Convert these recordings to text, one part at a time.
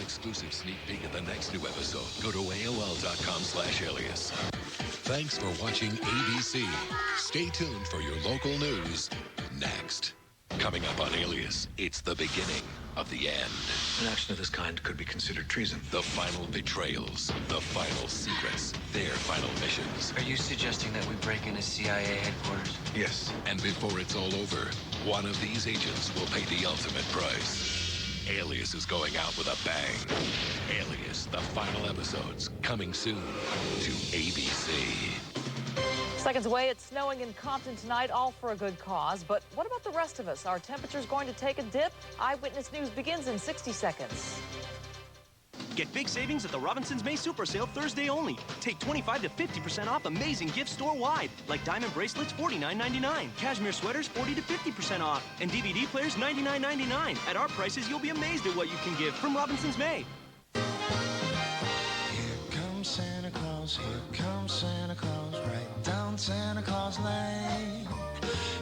exclusive sneak peek of the next new episode, go to AOL.com/alias. Thanks for watching ABC. Stay tuned for your local news next. Coming up on Alias, it's the beginning of the end. An action of this kind could be considered treason. The final betrayals, the final secrets, their final missions. Are you suggesting that we break into CIA headquarters? Yes. And before it's all over, one of these agents will pay the ultimate price. Alias is going out with a bang. Alias, the final episodes, coming soon to ABC. Seconds away, it's snowing in Compton tonight, all for a good cause. But what about the rest of us? Are temperatures going to take a dip? Eyewitness News begins in 60 seconds. Get big savings at the Robinsons May Super Sale Thursday only. Take 25 to 50% off amazing gifts store-wide, like diamond bracelets, $49.99. Cashmere sweaters, 40 to 50% off. And DVD players, $99.99. At our prices, you'll be amazed at what you can give from Robinsons May. Here comes Santa Claus, here comes Santa Claus, right down Santa Claus Lane.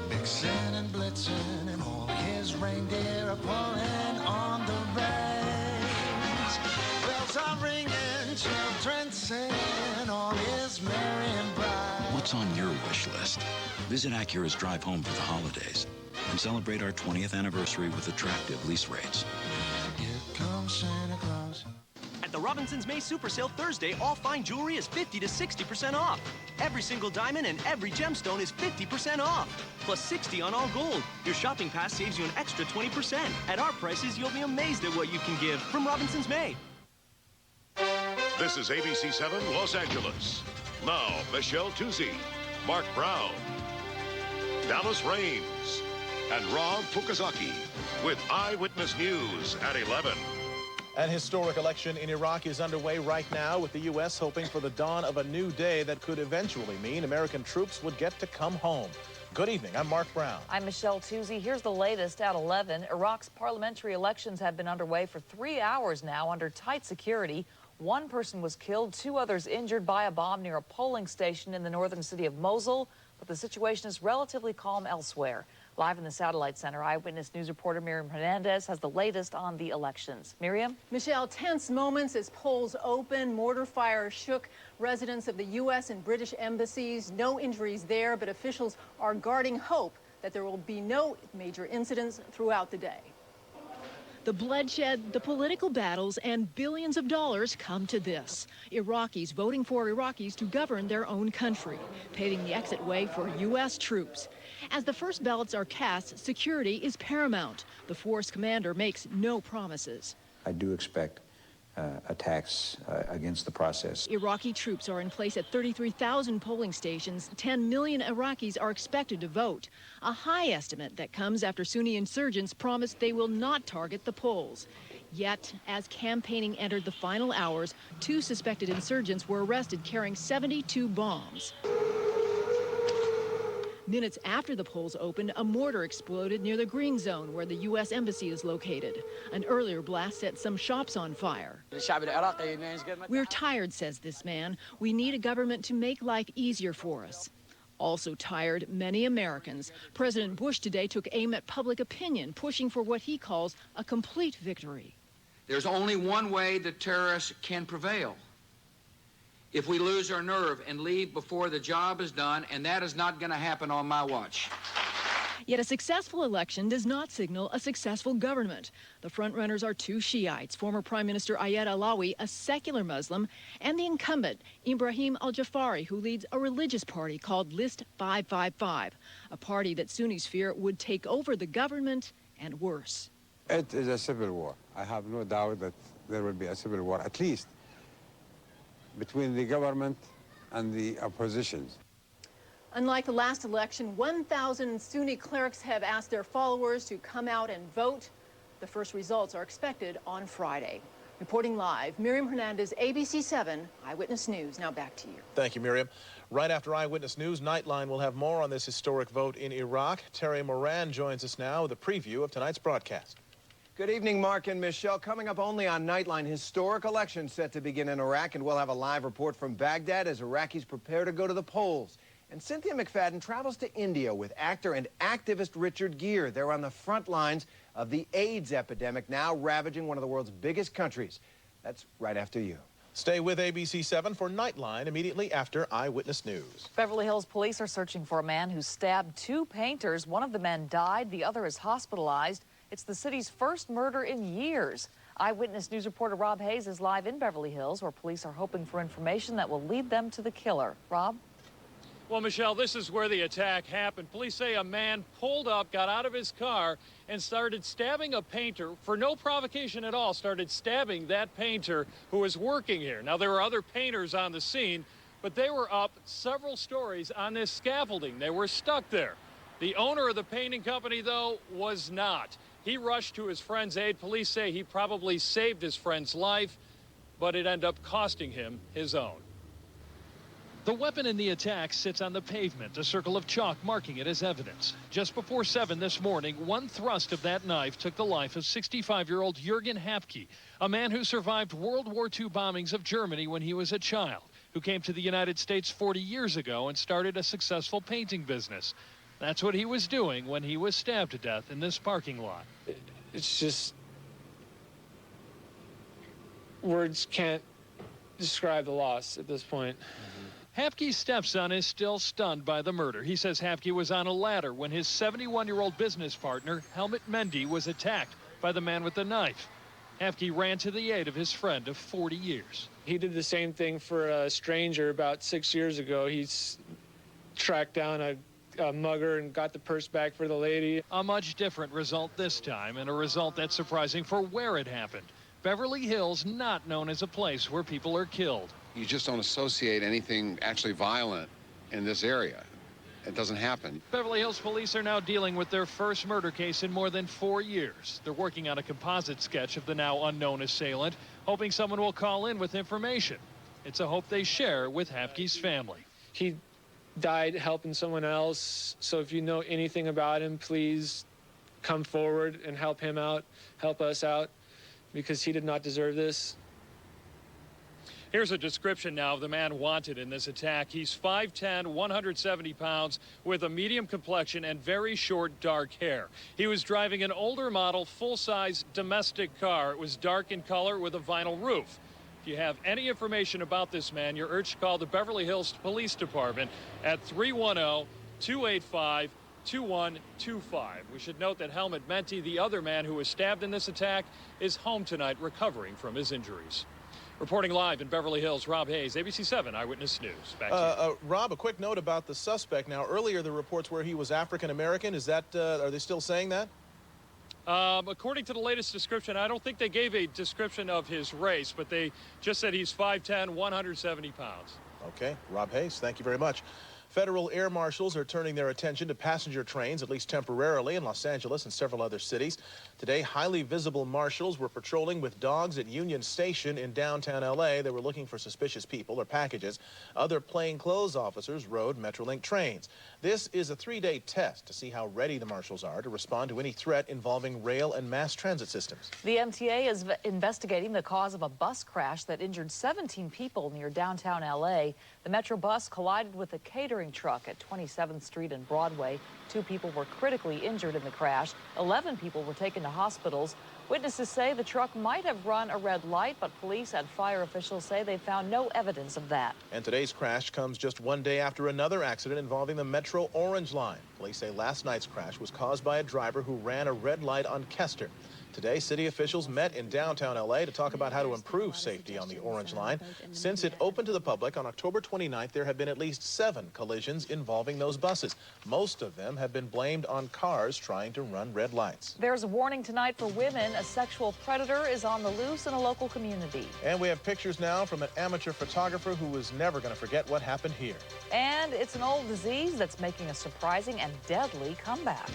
Mixing and blitzing and all his reindeer are pulling on the reins. Bells are ringing, children singing, all is merry and bright. What's on your wish list? Visit Acura's Drive Home for the holidays and celebrate our 20th anniversary with attractive lease rates. Here comes Santa Claus. At the Robinsons May Super Sale Thursday, all fine jewelry is 50 to 60% off. Every single diamond and every gemstone is 50% off. Plus 60 on all gold. Your shopping pass saves you an extra 20%. At our prices, you'll be amazed at what you can give from Robinsons May. This is ABC7 Los Angeles. Now, Michelle Tuzzi, Mark Brown, Dallas Raines, and Rob Fukuzaki with Eyewitness News at 11. An historic election in Iraq is underway right now, with the U.S. hoping for the dawn of a new day that could eventually mean American troops would get to come home. Good evening. I'm Mark Brown. I'm Michelle Tuzzi. Here's the latest at 11. Iraq's parliamentary elections have been underway for 3 hours now under tight security. One person was killed, 2 others injured by a bomb near a polling station in the northern city of Mosul, but the situation is relatively calm elsewhere. Live in the Satellite Center, Eyewitness News reporter Miriam Hernandez has the latest on the elections. Miriam? Michelle, tense moments as polls open. Mortar fire shook residents of the U.S. and British embassies. No injuries there, but officials are guarding hope that there will be no major incidents throughout the day. The bloodshed, the political battles, and billions of dollars come to this. Iraqis voting for Iraqis to govern their own country, paving the exit way for U.S. troops. As the first ballots are cast, security is paramount. The force commander makes no promises. I do expect attacks against the process. Iraqi troops are in place at 33,000 polling stations. 10 million Iraqis are expected to vote, a high estimate that comes after Sunni insurgents promised they will not target the polls. Yet, as campaigning entered the final hours, 2 suspected insurgents were arrested carrying 72 bombs. Minutes after the polls opened, a mortar exploded near the green zone where the U.S. Embassy is located. An earlier blast set some shops on fire. We're tired, says this man. We need a government to make life easier for us. Also tired, many Americans. President Bush today took aim at public opinion, pushing for what he calls a complete victory. There's only one way the terrorists can prevail. If we lose our nerve and leave before the job is done, and that is not going to happen on my watch. Yet a successful election does not signal a successful government. The frontrunners are 2 Shiites, former Prime Minister Ayad Alawi, a secular Muslim, and the incumbent, Ibrahim al-Jafari, who leads a religious party called List 555, a party that Sunnis fear would take over the government and worse. It is a civil war. I have no doubt that there will be a civil war, at least between the government and the oppositions. Unlike the last election, 1,000 Sunni clerics have asked their followers to come out and vote. The first results are expected on Friday. Reporting live, Miriam Hernandez, ABC7 Eyewitness News. Now back to you. Thank you, Miriam. Right after Eyewitness News, Nightline will have more on this historic vote in Iraq. Terry Moran joins us now with a preview of tonight's broadcast. Good evening, Mark and Michelle. Coming up only on Nightline, historic election set to begin in Iraq, and we'll have a live report from Baghdad as Iraqis prepare to go to the polls. And Cynthia McFadden travels to India with actor and activist Richard Gere. They're on the front lines of the AIDS epidemic now ravaging one of the world's biggest countries. That's right after you. Stay with ABC7 for Nightline immediately after Eyewitness News. Beverly Hills police are searching for a man who stabbed two painters. One of the men died, the other is hospitalized. It's the city's first murder in years. Eyewitness News reporter Rob Hayes is live in Beverly Hills, where police are hoping for information that will lead them to the killer. Rob? Well, Michelle, this is where the attack happened. Police say a man pulled up, got out of his car, and started stabbing a painter for no provocation at all, started stabbing that painter who was working here. Now, there were other painters on the scene, but they were up several stories on this scaffolding. They were stuck there. The owner of the painting company, though, was not. He rushed to his friend's aid. Police say he probably saved his friend's life, but it ended up costing him his own. The weapon in the attack sits on the pavement, a circle of chalk marking it as evidence. Just before 7 this morning, one thrust of that knife took the life of 65-year-old Jürgen Hapke, a man who survived World War II bombings of Germany when he was a child, who came to the United States 40 years ago and started a successful painting business. That's what he was doing when he was stabbed to death in this parking lot. It's just, words can't describe the loss at this point. Hapke's stepson is still stunned by the murder. He says Hapke was on a ladder when his 71-year-old business partner, Helmut Mendy, was attacked by the man with the knife. Hapke ran to the aid of his friend of 40 years. He did the same thing for a stranger about 6 years ago. He tracked down a mugger and got the purse back for the lady. A much different result this time, and a result that's surprising for where it happened. Beverly Hills, not known as a place where people are killed. You just don't associate anything actually violent in this area. It doesn't happen. Beverly Hills police are now dealing with their first murder case in more than 4 years. They're working on a composite sketch of the now unknown assailant, hoping someone will call in with information. It's a hope they share with Hapke's family. He died helping someone else, so if you know anything about him, please come forward and help him out, help us out, because he did not deserve this. Here's a description now of the man wanted in this attack. He's 5'10", 170 pounds, with a medium complexion and very short, dark hair. He was driving an older model, full-size domestic car. It was dark in color with a vinyl roof. If you have any information about this man, you're urged to call the Beverly Hills Police Department at 310-285-2125. We should note that Helmut Mendy, the other man who was stabbed in this attack, is home tonight recovering from his injuries. Reporting live in Beverly Hills, Rob Hayes, ABC7 Eyewitness News. Back to you. Rob, a quick note about the suspect. Now, earlier the reports were he was African-American. Is that, are they still saying that? According to the latest description, I don't think they gave a description of his race, but they just said he's 5'10", 170 pounds. Okay, Rob Hayes, thank you very much. Federal air marshals are turning their attention to passenger trains, at least temporarily, in Los Angeles and several other cities. Today, highly visible marshals were patrolling with dogs at Union Station in downtown L.A. They were looking for suspicious people or packages. Other plainclothes officers rode Metrolink trains. This is a 3-day test to see how ready the marshals are to respond to any threat involving rail and mass transit systems. The MTA is investigating the cause of a bus crash that injured 17 people near downtown L.A. The Metro bus collided with a catering truck at 27th Street and Broadway. 2 people were critically injured in the crash. 11 people were taken to hospitals. Witnesses say the truck might have run a red light, but police and fire officials say they found no evidence of that. And today's crash comes just 1 day after another accident involving the Metro Orange Line. Police say last night's crash was caused by a driver who ran a red light on Kester. Today, city officials met in downtown L.A. to talk about how to improve safety on the Orange Line. Since it opened to the public on October 29th, there have been at least 7 collisions involving those buses. Most of them have been blamed on cars trying to run red lights. There's a warning tonight for women. A sexual predator is on the loose in a local community. And we have pictures now from an amateur photographer who was never going to forget what happened here. And it's an old disease that's making a surprising and deadly comeback.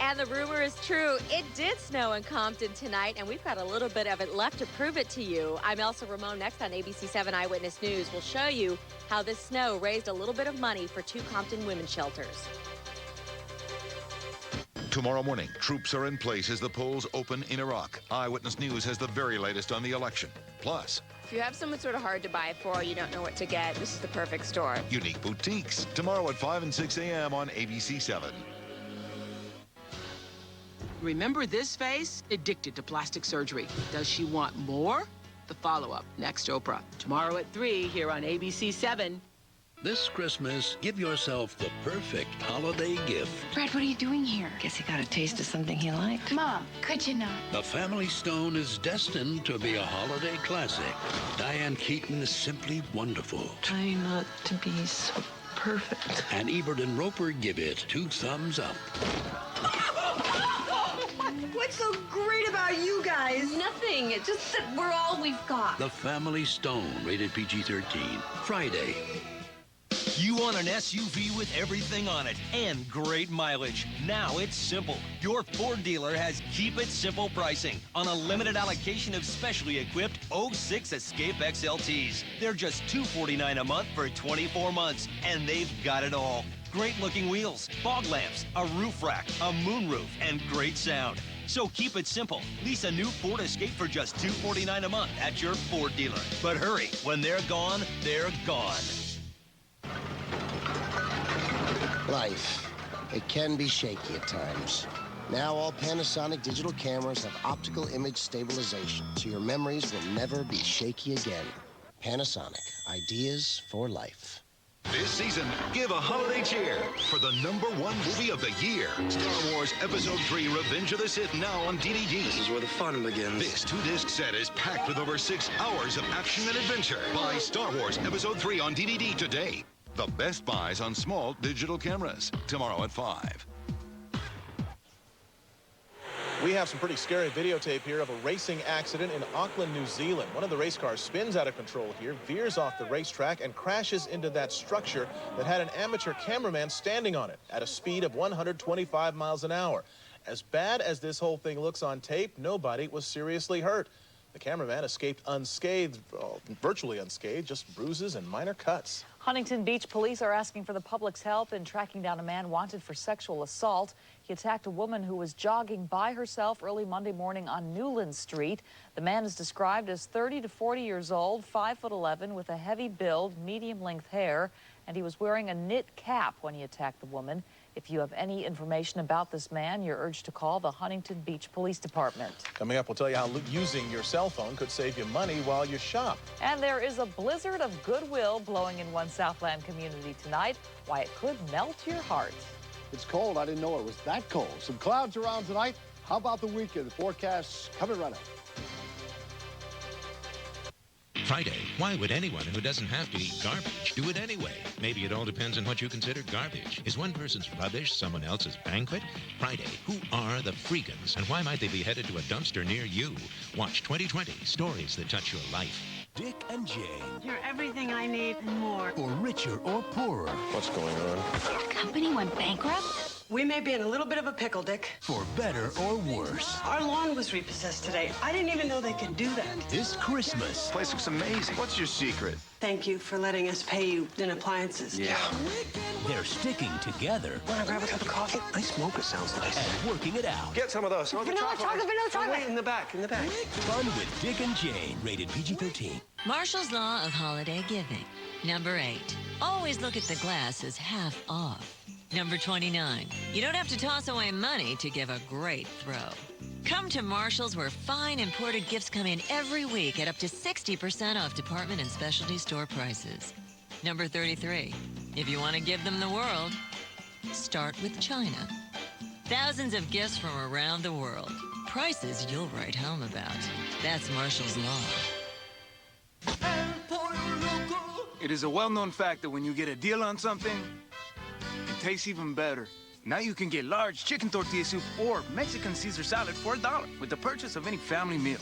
And the rumor is true. It did snow in Compton tonight, and we've got a little bit of it left to prove it to you. I'm Elsa Ramon. Next on ABC7 Eyewitness News, we'll show you how this snow raised a little bit of money for 2 Compton women's shelters. Tomorrow morning, troops are in place as the polls open in Iraq. Eyewitness News has the very latest on the election. Plus, If you have someone sort of hard to buy for, you don't know what to get, this is the perfect store. Unique Boutiques, tomorrow at 5 and 6 a.m. on ABC7. Remember this face? Addicted to plastic surgery. Does she want more? The follow-up, next Oprah. Tomorrow at 3 here on ABC7. This Christmas, give yourself the perfect holiday gift. Brad, what are you doing here? Guess he got a taste of something he liked. Mom, could you not? The Family Stone is destined to be a holiday classic. Diane Keaton is simply wonderful. Trying not to be so perfect. And Ebert and Roper give it 2 thumbs up. What's so great about you guys? Nothing. It's just that we're all we've got. The Family Stone, rated PG-13. Friday. You want an SUV with everything on it and great mileage. Now it's simple. Your Ford dealer has Keep It Simple pricing on a limited allocation of specially equipped 06 Escape XLTs. They're just $249 a month for 24 months, and they've got it all. Great-looking wheels, fog lamps, a roof rack, a moonroof, and great sound. So keep it simple. Lease a new Ford Escape for just $249 a month at your Ford dealer. But hurry, when they're gone, they're gone. Life. It can be shaky at times. Now all Panasonic digital cameras have optical image stabilization, so your memories will never be shaky again. Panasonic. Ideas for life. This season, give a holiday cheer for the #1 movie of the year. Star Wars Episode 3 Revenge of the Sith, now on DVD. This is where the fun begins. This 2-disc set is packed with over 6 hours of action and adventure. Buy Star Wars Episode 3 on DVD today. The best buys on small digital cameras. Tomorrow at 5. We have some pretty scary videotape here of a racing accident in Auckland, New Zealand. One of the race cars spins out of control here, veers off the racetrack, and crashes into that structure that had an amateur cameraman standing on it at a speed of 125 miles an hour. As bad as this whole thing looks on tape, nobody was seriously hurt. The cameraman escaped unscathed, virtually unscathed, just bruises and minor cuts. Huntington Beach police are asking for the public's help in tracking down a man wanted for sexual assault. He attacked a woman who was jogging by herself early Monday morning on Newland Street. The man is described as 30 to 40 years old, 5'11", with a heavy build, medium-length hair, and he was wearing a knit cap when he attacked the woman. If you have any information about this man, you're urged to call the Huntington Beach Police Department. Coming up, we'll tell you how using your cell phone could save you money while you shop. And there is a blizzard of goodwill blowing in one Southland community tonight. Why it could melt your heart. It's cold. I didn't know it was that cold. Some clouds around tonight. How about the weekend? The forecast's coming right up. Friday, why would anyone who doesn't have to eat garbage do it anyway? Maybe it all depends on what you consider garbage. Is one person's rubbish someone else's banquet? Friday, who are the freegans and why might they be headed to a dumpster near you? Watch 2020, stories that touch your life. Dick and Jane. You're everything I need and more. For richer or poorer. What's going on? Your company went bankrupt? We may be in a little bit of a pickle, Dick. For better or worse. Our lawn was repossessed today. I didn't even know they could do that. This Christmas. This place looks amazing. What's your secret? Thank you for letting us pay you in appliances. Yeah. They're sticking together. Want to grab a cup of coffee? I smoke it sounds nice. And working it out. Get some of those. Vanilla chocolate. Wait, in the back, in the back. Fun with Dick and Jane. Rated PG-13. Marshall's Law of Holiday Giving. Number 8. Always look at the glass as half off. Number 29. You don't have to toss away money to give a great throw. Come to Marshall's where fine imported gifts come in every week at up to 60% off department and specialty store prices. Number 33. If you want to give them the world, start with China. Thousands of gifts from around the world. Prices you'll write home about. That's Marshall's Law. It is a well-known fact that when you get a deal on something, it tastes even better. Now you can get large chicken tortilla soup or Mexican Caesar salad for $1 with the purchase of any family meal.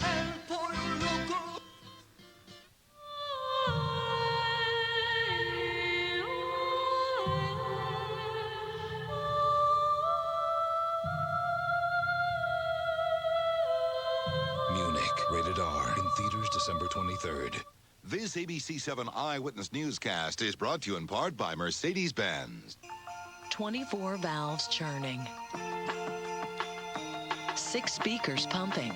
Munich, rated R, in theaters December 23rd. This ABC7 Eyewitness Newscast is brought to you in part by Mercedes-Benz. 24 valves churning. 6 speakers pumping.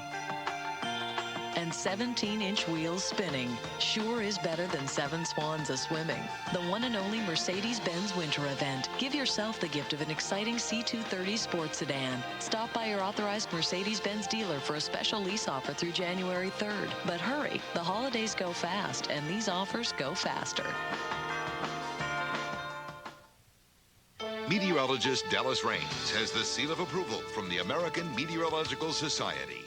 And and 17-inch wheels spinning. Sure is better than 7 swans a-swimming. The one and only Mercedes-Benz winter event. Give yourself the gift of an exciting C230 sports sedan. Stop by your authorized Mercedes-Benz dealer for a special lease offer through January 3rd. But hurry, the holidays go fast, and these offers go faster. Meteorologist Dallas Raines has the seal of approval from the American Meteorological Society.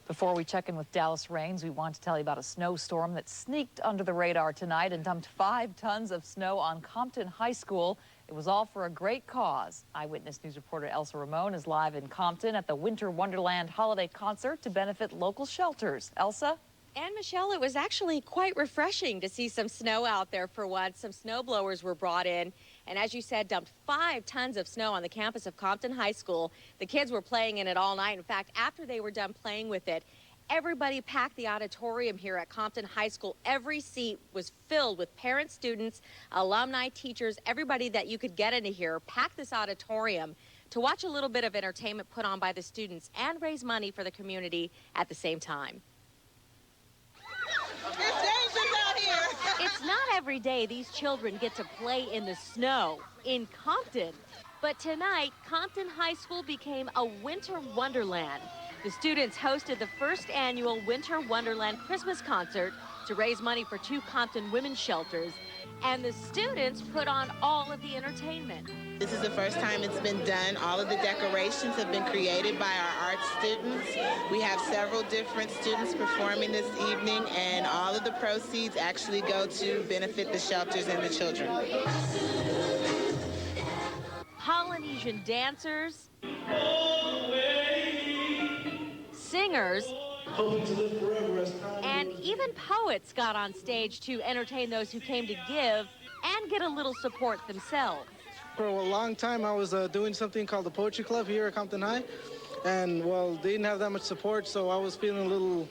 Before we check in with Dallas Raines, we want to tell you about a snowstorm that sneaked under the radar tonight and dumped 5 tons of snow on Compton High School. It was all for a great cause. Eyewitness News reporter Elsa Ramon is live in Compton at the Winter Wonderland Holiday Concert to benefit local shelters. Elsa? And Michelle, it was actually quite refreshing to see some snow out there for once. Some snow blowers were brought in, and as you said, dumped 5 tons of snow on the campus of Compton High School. The kids were playing in it all night. In fact, after they were done playing with it, everybody packed the auditorium here at Compton High School. Every seat was filled with parents, students, alumni, teachers, everybody that you could get into here packed this auditorium to watch a little bit of entertainment put on by the students and raise money for the community at the same time. It's not every day these children get to play in the snow in Compton. But tonight, Compton High School became a winter wonderland. The students hosted the first annual Winter Wonderland Christmas concert to raise money for 2 Compton women's shelters. And the students put on all of the entertainment. This is the first time it's been done. All of the decorations have been created by our art students. We have several different students performing this evening, and all of the proceeds actually go to benefit the shelters and the children. Polynesian dancers, singers, and even poets got on stage to entertain those who came to give and get a little support themselves. For a long time, I was doing something called the Poetry Club here at Compton High, and well, they didn't have that much support, so I was feeling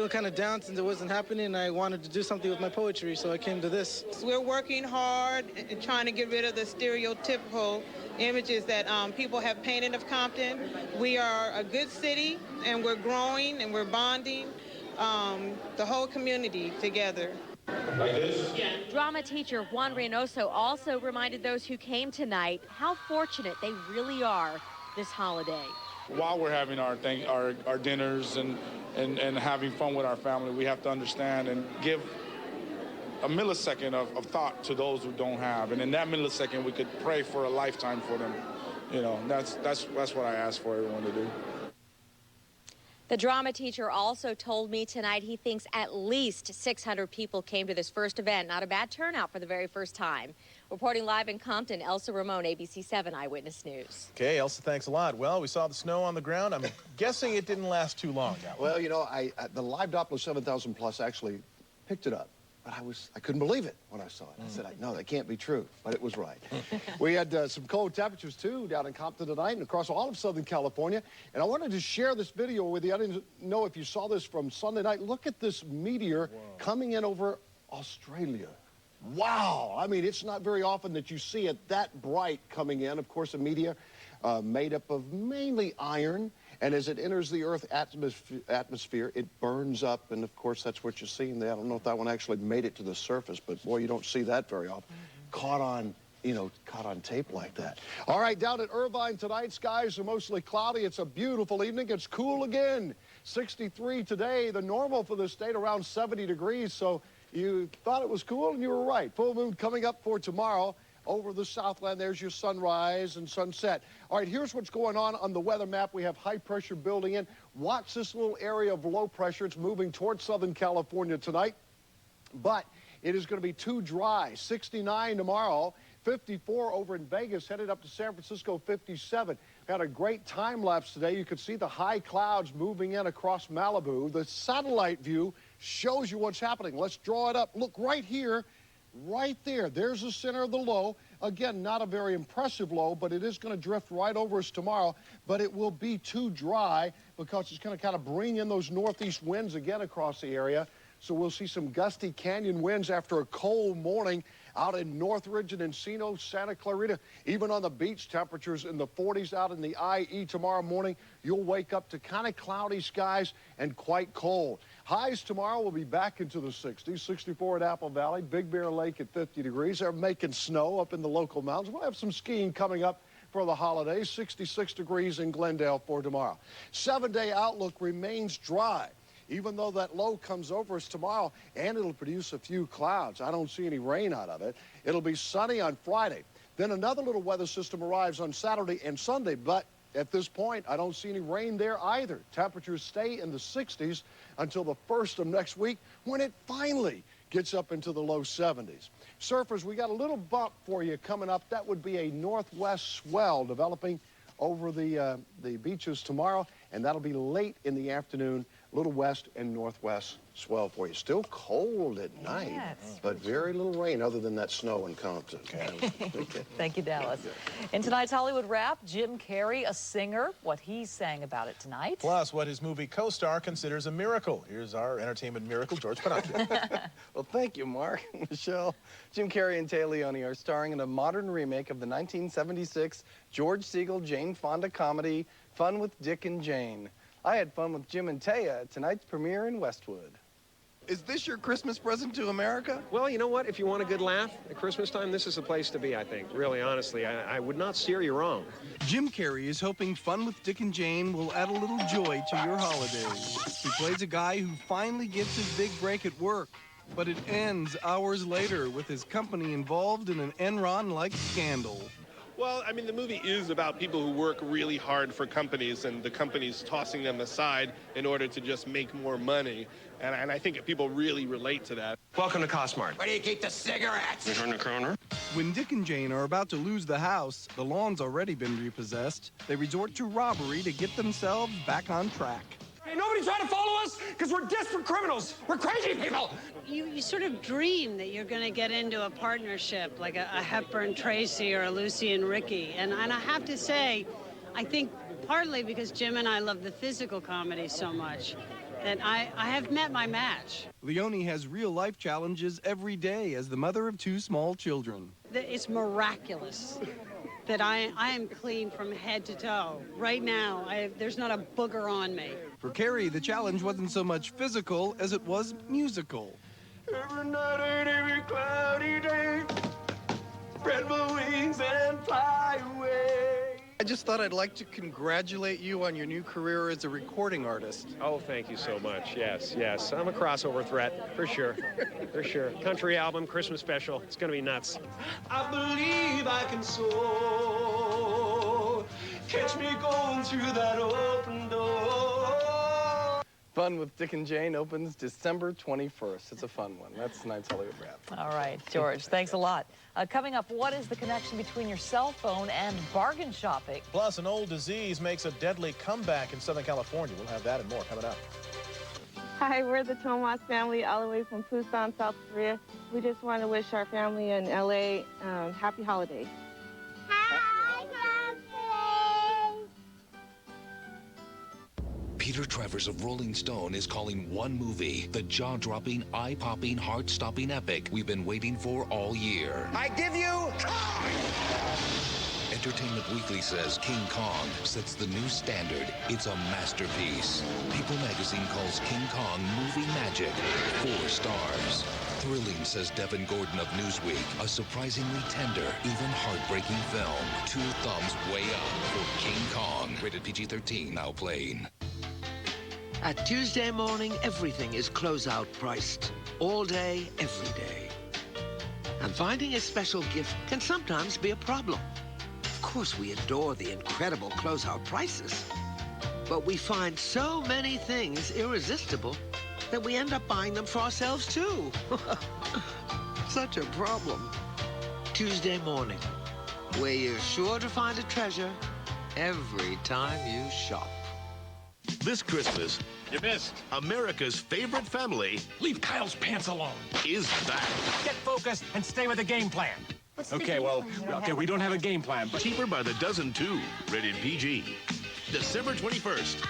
kind of down since it wasn't happening, and I wanted to do something with my poetry, so I came to this. We're working hard and trying to get rid of the stereotypical images that people have painted of Compton. We are a good city, and we're growing, and we're bonding the whole community together. Like this? Yeah. Drama teacher Juan Reynoso also reminded those who came tonight how fortunate they really are this holiday. While we're having our dinners and having fun with our family, we have to understand and give a millisecond of thought to those who don't have. And in that millisecond, we could pray for a lifetime for them. You know, that's what I ask for everyone to do. The drama teacher also told me tonight he thinks at least 600 people came to this first event. Not a bad turnout for the very first time. Reporting live in Compton, Elsa Ramon, ABC7 Eyewitness News. Okay, Elsa, thanks a lot. Well, we saw the snow on the ground. I'm guessing it didn't last too long. Well, you know, the live Doppler 7000 Plus actually picked it up. But I couldn't believe it when I saw it. I said, no, that can't be true. But it was right. We had some cold temperatures, too, down in Compton tonight and across all of Southern California. And I wanted to share this video with you. I didn't know if you saw this from Sunday night. Look at this meteor coming in over Australia. Wow. I mean, it's not very often that you see it that bright coming in. Of course, a meteor made up of mainly iron. And as it enters the Earth atmosphere, it burns up, and of course that's what you're seeing there. I don't know if that one actually made it to the surface, but boy, you don't see that very often. Caught on tape like that. All right, down at Irvine tonight, skies are mostly cloudy. It's a beautiful evening. It's cool again. 63 today. The normal for the state around 70 degrees. So you thought it was cool, and you were right. Full moon coming up for tomorrow. Over the Southland, there's your sunrise and sunset. All right, here's what's going on the weather map. We have high pressure building in. Watch this little area of low pressure. It's moving towards Southern California tonight, but it is going to be too dry. 69 tomorrow, 54 over in Vegas, headed up to San Francisco, 57. Had a great time lapse today. You could see the high clouds moving in across Malibu. The satellite view shows you what's happening. Let's draw it up. Look right here. Right there, there's the center of the low. Again, not a very impressive low, but it is going to drift right over us tomorrow. But it will be too dry because it's going to kind of bring in those northeast winds again across the area. So we'll see some gusty canyon winds after a cold morning. Out in Northridge and Encino, Santa Clarita, even on the beach, temperatures in the 40s. Out in the IE tomorrow morning, you'll wake up to kind of cloudy skies and quite cold. Highs tomorrow will be back into the 60s. 64 at Apple Valley, Big Bear Lake at 50 degrees. They're making snow up in the local mountains. We'll have some skiing coming up for the holidays. 66 degrees in Glendale for tomorrow. 7-day outlook remains dry, even though that low comes over us tomorrow, and it'll produce a few clouds. I don't see any rain out of it. It'll be sunny on Friday. Then another little weather system arrives on Saturday and Sunday, but at this point, I don't see any rain there either. Temperatures stay in the 60s until the 1st of next week, when it finally gets up into the low 70s. Surfers, we got a little bump for you coming up. That would be a northwest swell developing over the beaches tomorrow, and that'll be late in the afternoon. Little west and northwest swell for you. Still cold at night, but very little rain other than that snow in Compton. Thank you, Dallas. In tonight's Hollywood Wrap, Jim Carrey, a singer, what he's saying about it tonight. Plus, what his movie co-star considers a miracle. Here's our entertainment miracle, George Pinocchio. Well, thank you, Mark. Michelle, Jim Carrey and Tay Leone are starring in a modern remake of the 1976 George Siegel, Jane Fonda comedy, Fun with Dick and Jane. I had fun with Jim and Taya at tonight's premiere in Westwood. Is this your Christmas present to America? Well, you know what? If you want a good laugh at Christmas time, this is the place to be, I think. Really, honestly, I would not steer you wrong. Jim Carrey is hoping Fun with Dick and Jane will add a little joy to your holidays. He plays a guy who finally gets his big break at work, but it ends hours later with his company involved in an Enron-like scandal. Well, I mean, the movie is about people who work really hard for companies and the companies tossing them aside in order to just make more money. And I think people really relate to that. Welcome to Costmart. Where do you keep the cigarettes? You turn the corner. When Dick and Jane are about to lose the house, the lawn's already been repossessed. They resort to robbery to get themselves back on track. Hey, nobody try to follow us, because we're desperate criminals. We're crazy people. You sort of dream that you're going to get into a partnership like a Hepburn Tracy or a Lucy and Ricky. And I have to say, I think partly because Jim and I love the physical comedy so much, that I have met my match. Leone has real-life challenges every day as the mother of 2 small children. It's miraculous that I am clean from head to toe. Right now, there's not a booger on me. For Carrey, the challenge wasn't so much physical as it was musical. Every night and every cloudy day, spread my wings and fly away. I just thought I'd like to congratulate you on your new career as a recording artist. Oh, thank you so much. Yes, yes. I'm a crossover threat, for sure. For sure. Country album, Christmas special. It's going to be nuts. I believe I can soar. Catch me going through that open door. Fun with Dick and Jane opens December 21st. It's a fun one. That's tonight's Hollywood Wrap. All right, George, thanks a lot. Coming up, what is the connection between your cell phone and bargain shopping? Plus, an old disease makes a deadly comeback in Southern California. We'll have that and more coming up. Hi, we're the Tomas family all the way from Busan, South Korea. We just want to wish our family in LA happy holidays. Peter Travers of Rolling Stone is calling one movie the jaw-dropping, eye-popping, heart-stopping epic we've been waiting for all year. I give you... Entertainment Weekly says King Kong sets the new standard. It's a masterpiece. People magazine calls King Kong movie magic. 4 stars. Thrilling, says Devin Gordon of Newsweek. A surprisingly tender, even heartbreaking film. 2 thumbs way up for King Kong. Rated PG-13, now playing. At Tuesday morning, everything is closeout priced. All day, every day. And finding a special gift can sometimes be a problem. Of course, we adore the incredible closeout prices. But we find so many things irresistible that we end up buying them for ourselves, too. Such a problem. Tuesday morning, where you're sure to find a treasure every time you shop. This Christmas, you missed. America's favorite family. Leave Kyle's pants alone. Is back. Get focused and stay with the game plan. Okay, we don't have a game plan, but... Cheaper by the dozen, too. Rated PG. December 21st.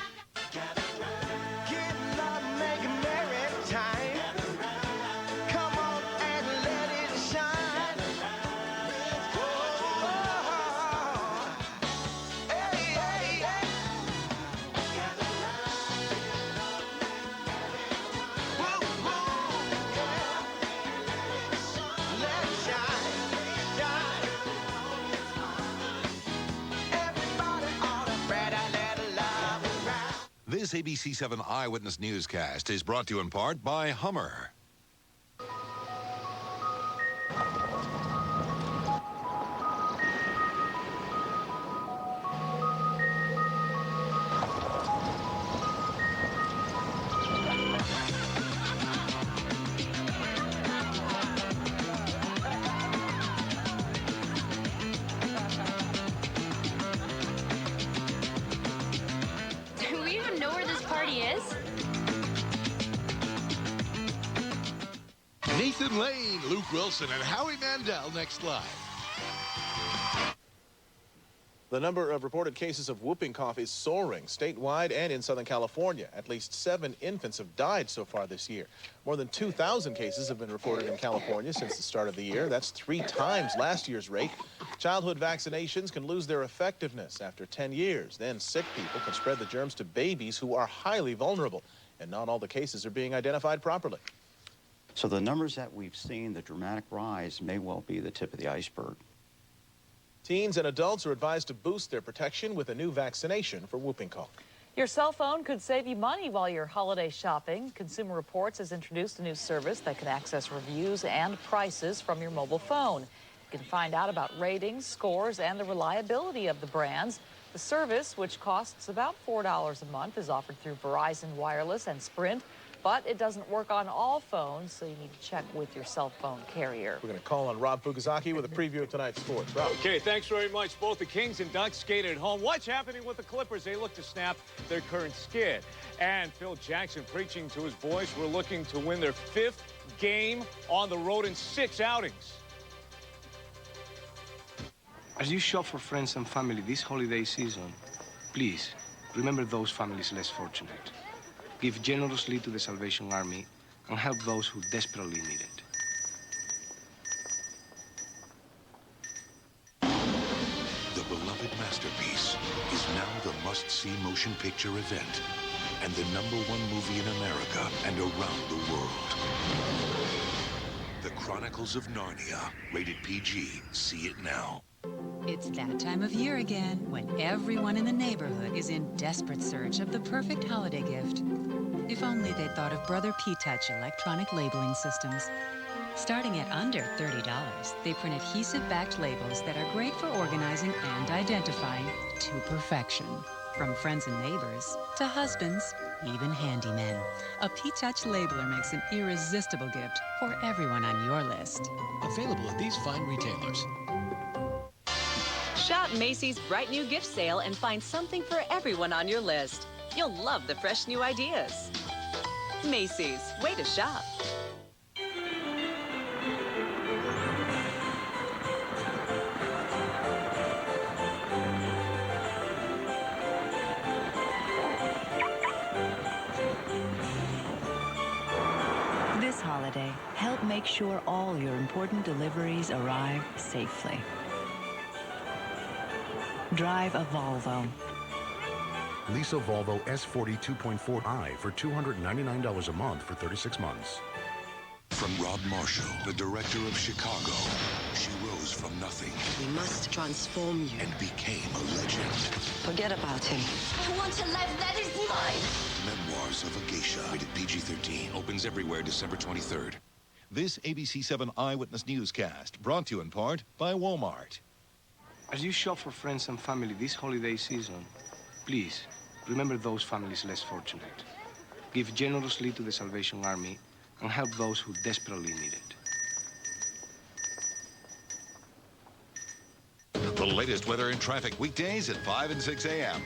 This ABC7 Eyewitness Newscast is brought to you in part by Hummer. Do we even know where this party is? Nathan Lane, Luke Wilson, and Howie Mandel next live. The number of reported cases of whooping cough is soaring statewide and in Southern California. At least 7 infants have died so far this year. More than 2,000 cases have been reported in California since the start of the year. That's 3 times last year's rate. Childhood vaccinations can lose their effectiveness after 10 years. Then sick people can spread the germs to babies who are highly vulnerable. And not all the cases are being identified properly. So the numbers that we've seen, the dramatic rise, may well be the tip of the iceberg. Teens and adults are advised to boost their protection with a new vaccination for whooping cough. Your cell phone could save you money while you're holiday shopping. Consumer Reports has introduced a new service that can access reviews and prices from your mobile phone. You can find out about ratings, scores, and the reliability of the brands. The service, which costs about $4 a month, is offered through Verizon Wireless and Sprint, but it doesn't work on all phones, so you need to check with your cell phone carrier. We're going to call on Rob Fukuzaki with a preview of tonight's sports. Rob. Okay, thanks very much. Both the Kings and Ducks skated at home. What's happening with the Clippers? They look to snap their current skid. And Phil Jackson preaching to his boys. We're looking to win their 5th game on the road in 6 outings. As you shop for friends and family this holiday season, please remember those families less fortunate. Give generously to the Salvation Army and help those who desperately need it. The beloved masterpiece is now the must-see motion picture event and the #1 movie in America and around the world. The Chronicles of Narnia, rated PG. See it now. It's that time of year again when everyone in the neighborhood is in desperate search of the perfect holiday gift. If only they'd thought of Brother P-Touch electronic labeling systems. Starting at under $30, they print adhesive-backed labels that are great for organizing and identifying to perfection. From friends and neighbors to husbands, even handymen. A P-Touch labeler makes an irresistible gift for everyone on your list. Available at these fine retailers. Shop Macy's Bright New Gift Sale and find something for everyone on your list. You'll love the fresh new ideas. Macy's, way to shop. This holiday, help make sure all your important deliveries arrive safely. Drive a Volvo. Lease a Volvo S40 2.4i for $299 a month for 36 months. From Rob Marshall, the director of Chicago, she rose from nothing. We must transform you. And became a legend. Forget about him. I want a life that is mine. Memoirs of a Geisha, rated PG-13, opens everywhere December 23rd. This ABC7 Eyewitness Newscast, brought to you in part by Walmart. As you shop for friends and family this holiday season, please remember those families less fortunate. Give generously to the Salvation Army and help those who desperately need it. The latest weather and traffic weekdays at 5 and 6 a.m.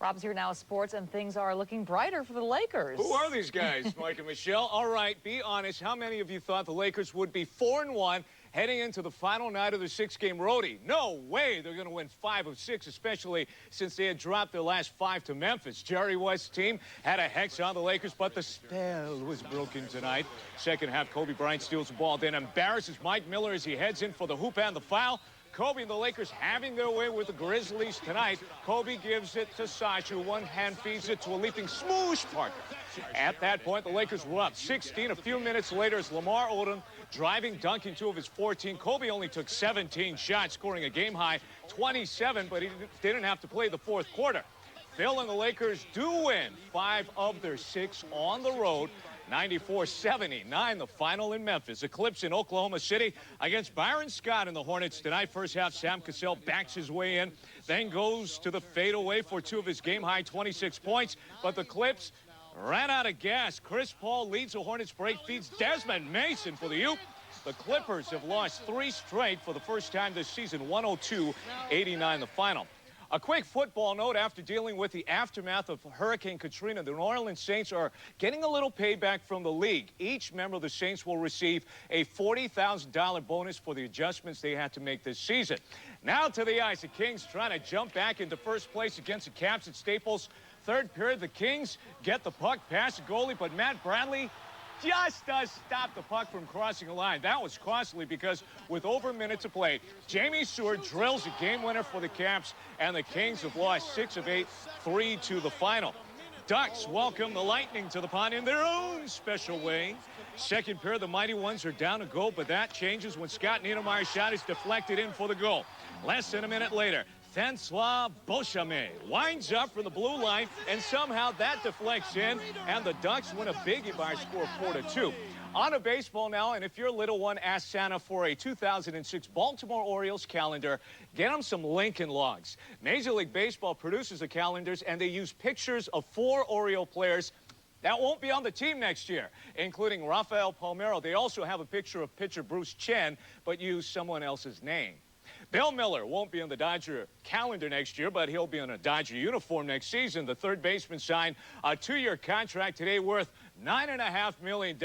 Rob's here now with sports, and things are looking brighter for the Lakers. Who are these guys, Mike and Michelle? All right, be honest. How many of you thought the Lakers would be 4-1 heading into the final night of their 6-game roadie? No way they're going to win 5 of 6, especially since they had dropped their last 5 to Memphis. Jerry West's team had a hex on the Lakers, but the spell was broken tonight. Second half, Kobe Bryant steals the ball, then embarrasses Mike Miller as he heads in for the hoop and the foul. Kobe and the Lakers having their way with the Grizzlies tonight. Kobe gives it to Sasha. One hand feeds it to a leaping smoosh Parker. At that point, the Lakers were up 16. A few minutes later, as Lamar Odom driving, dunking 2 of his 14. Kobe only took 17 shots, scoring a game-high 27, but he didn't have to play the fourth quarter. Phil and the Lakers do win 5 of their 6 on the road. 94-79, the final in Memphis. Eclipse in Oklahoma City against Byron Scott and the Hornets tonight. First half, Sam Cassell backs his way in, then goes to the fadeaway for 2 of his game-high 26 points. But the Clips ran out of gas. Chris Paul leads the Hornets break, feeds Desmond Mason for the Ute. The Clippers have lost 3 straight for the first time this season, 102-89 the final. A quick football note: after dealing with the aftermath of Hurricane Katrina, the New Orleans Saints are getting a little payback from the league. Each member of the Saints will receive a $40,000 bonus for the adjustments they had to make this season. Now to the ice. The Kings trying to jump back into first place against the Caps at Staples. Third period, the Kings get the puck past the goalie, but Matt Bradley just does stop the puck from crossing the line. That was costly because with over a minute to play, Jamie Stewart drills a game winner for the Caps, and the Kings have lost 6 of 8, 3 to the final. Ducks welcome the Lightning to the pond in their own special way. Second period, the Mighty Ones are down a goal, but that changes when Scott Niedermayer's shot is deflected in for the goal. Less than a minute later, Francois Beauchemin winds up from the blue line, and somehow that deflects in, and the Ducks win a biggie by a score of 4-2. On to baseball now, and if your little one asks Santa for a 2006 Baltimore Orioles calendar, get them some Lincoln Logs. Major League Baseball produces the calendars, and they use pictures of 4 Oriole players that won't be on the team next year, including Rafael Palmeiro. They also have a picture of pitcher Bruce Chen, but use someone else's name. Bill Miller won't be on the Dodger calendar next year, but he'll be in a Dodger uniform next season. The third baseman signed a 2-year contract today worth $9.5 million.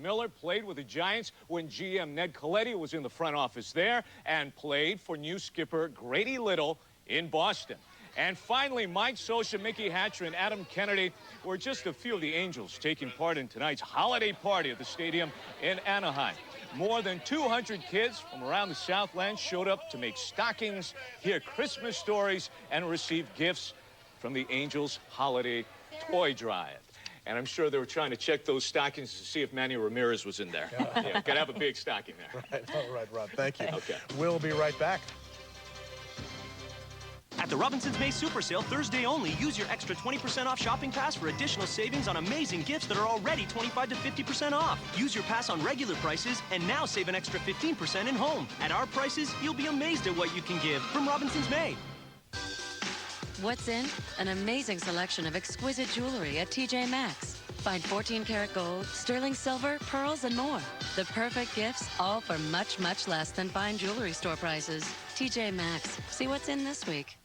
Miller played with the Giants when GM Ned Colletti was in the front office there, and played for new skipper Grady Little in Boston. And finally, Mike Scioscia, Mickey Hatcher, and Adam Kennedy were just a few of the Angels taking part in tonight's holiday party at the stadium in Anaheim. More than 200 kids from around the Southland showed up to make stockings, hear Christmas stories, and receive gifts from the Angels holiday toy drive. And I'm sure they were trying to check those stockings to see if Manny Ramirez was in there. Yeah, gotta have a big stocking there. Right, all right, Rob, thank you. Okay. We'll be right back. At the Robinsons May Super Sale, Thursday only, use your extra 20% off shopping pass for additional savings on amazing gifts that are already 25 to 50% off. Use your pass on regular prices and now save an extra 15% in home. At our prices, you'll be amazed at what you can give from Robinsons May. What's in? An amazing selection of exquisite jewelry at TJ Maxx. Find 14-karat gold, sterling silver, pearls, and more. The perfect gifts, all for much, much less than fine jewelry store prices. TJ Maxx. See what's in this week.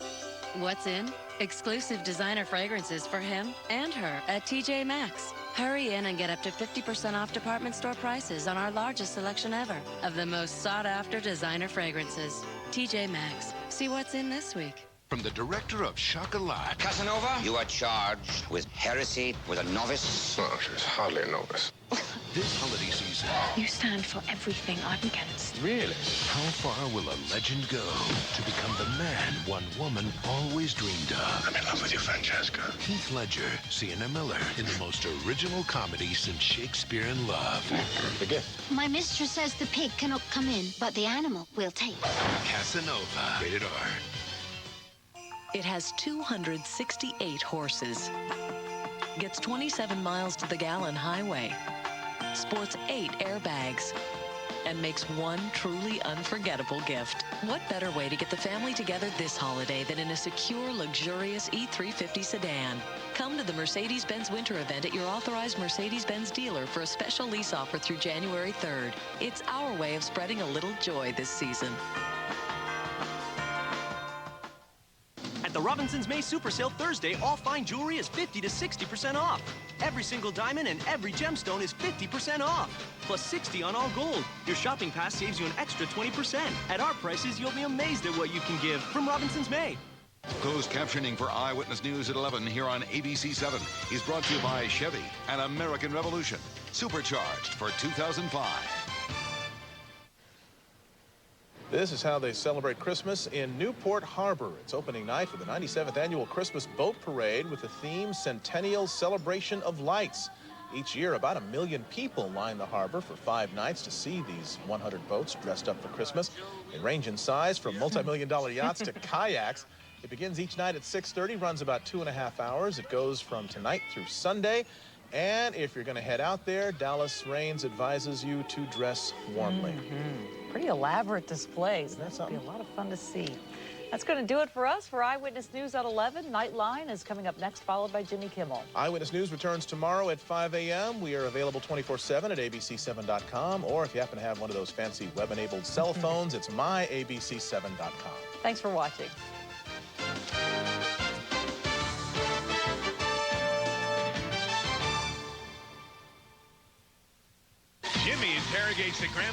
What's in? Exclusive designer fragrances for him and her at TJ Maxx. Hurry in and get up to 50% off department store prices on our largest selection ever of the most sought-after designer fragrances. TJ Maxx. See what's in this week. From the director of Chocolat. Casanova, you are charged with heresy with a novice. No, she's hardly a novice. This holiday season. You stand for everything I'm against. Really? How far will a legend go to become the man one woman always dreamed of? I'm in love with you, Francesca. Heath Ledger, Sienna Miller, in the most original comedy since Shakespeare in Love. The gift. My mistress says the pig cannot come in, but the animal will take. Casanova. Rated R. It has 268 horses, gets 27 miles to the gallon highway, sports 8 airbags, and makes one truly unforgettable gift. What better way to get the family together this holiday than in a secure, luxurious E350 sedan? Come to the Mercedes-Benz Winter Event at your authorized Mercedes-Benz dealer for a special lease offer through January 3rd. It's our way of spreading a little joy this season. At the Robinsons May Super Sale Thursday, all fine jewelry is 50 to 60% off. Every single diamond and every gemstone is 50% off. Plus 60 on all gold. Your shopping pass saves you an extra 20%. At our prices, you'll be amazed at what you can give from Robinsons May. Closed captioning for Eyewitness News at 11 here on ABC7 is brought to you by Chevy and American Revolution. Supercharged for 2005. This is how they celebrate Christmas in Newport Harbor. It's opening night for the 97th annual Christmas Boat Parade with the theme Centennial Celebration of Lights. Each year, about 1 million people line the harbor for 5 nights to see these 100 boats dressed up for Christmas. They range in size from multi-million-dollar yachts to kayaks. It begins each night at 6:30, runs about 2.5 hours. It goes from tonight through Sunday. And if you're going to head out there, Dallas Raines advises you to dress warmly. Pretty elaborate displays. That's going to be a lot of fun to see. That's going to do it for us. For Eyewitness News at 11, Nightline is coming up next, followed by Jimmy Kimmel. Eyewitness News returns tomorrow at 5 a.m. We are available 24/7 at ABC7.com, or if you happen to have one of those fancy web-enabled cell phones, it's myabc7.com. Thanks for watching. Jimmy interrogates the grandma.